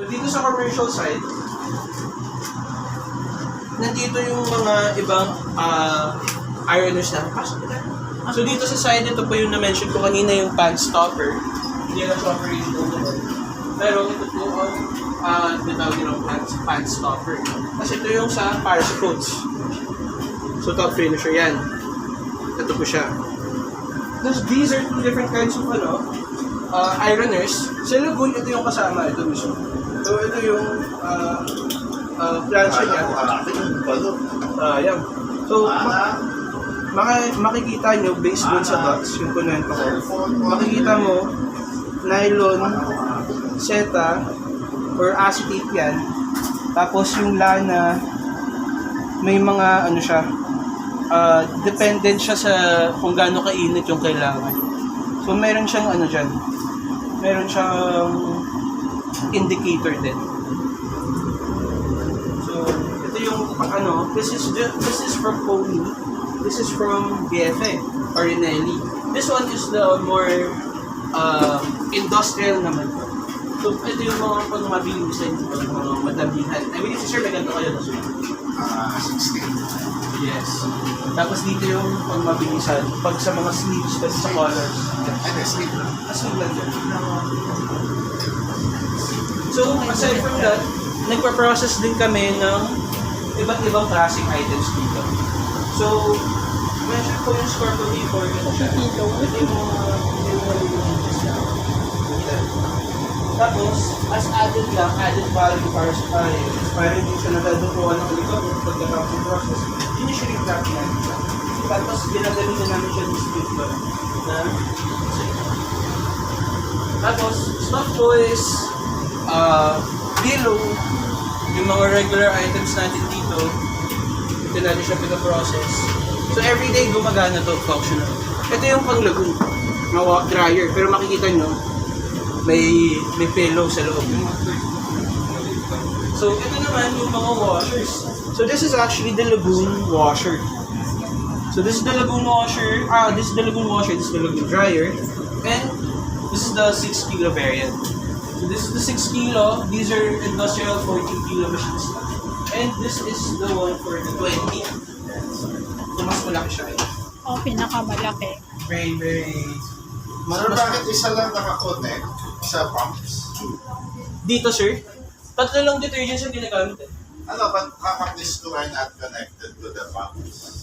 So, dito sa commercial side, nandito yung mga ibang ironers na. So dito sa side, ito po yung na-mention ko kanina, yung pan stopper. Hindi na stopper yung ito. Pero ito po ang tinawag ng pan stopper. Kasi ito yung sa parachutes. So top finisher yan. Ito po siya. These are two different kinds of ironers. Sa lagoon, ito yung kasama. Ito mismo. So ito yung plancha niya. Yan. So, makikita nyo, based dun sa dots, yung kunwento ko, makikita mo, nylon, seta, or acetate yan. Tapos yung lana, may mga, siya, dependent siya sa kung gaano kainit yung kailangan. So, meron siyang, dyan, meron siyang indicator din. So, ito yung, this is from Pony. This is from BFA, Farinelli. This one is the more industrial naman. So, ito yung mga pang-mabilisan, mga madamihan. I mean, sir, may ganito kayo na sir? 16. Yes. Tapos dito yung pang-mabilisan, pag sa mga sleeves, kasi sa colors. Ay, sleeve lang. Sleeve lang dyan. So, aside from that, nagpa-process din kami ng iba't ibang klaseng items dito. So, mention ko yung score ko before, ito siya. Ito yung mga religious na. Tapos, as added value para sa tayo, para hindi siya nadadukuhan ng likod pagkatapos ng process, initially crack natin siya. Tapos, ginagalitan namin siya ng split bar. Tapos, stock ko is below yung mga regular items natin dito. Ito natin siya pinaprocess. So everyday gumagana to, functional. Ito yung pang-lagoon, mga dryer. Pero makikita nyo, may pillow sa loob. So ito naman yung mga washers. So this is actually the lagoon washer. So this is the lagoon washer, this is the lagoon washer, this is the lagoon dryer. And this is the 6 kilo variant. So this is the 6 kilo, these are industrial 14 kilo machines. And this is the one for the 20. So mas malaki siya. Pinakamalaki. Very, very... Sir, bakit isa lang nakakonect sa pumps? Dito, sir, tatlo lang detergents yung ginagamit. Ano, but how come these two are not connected to the pumps?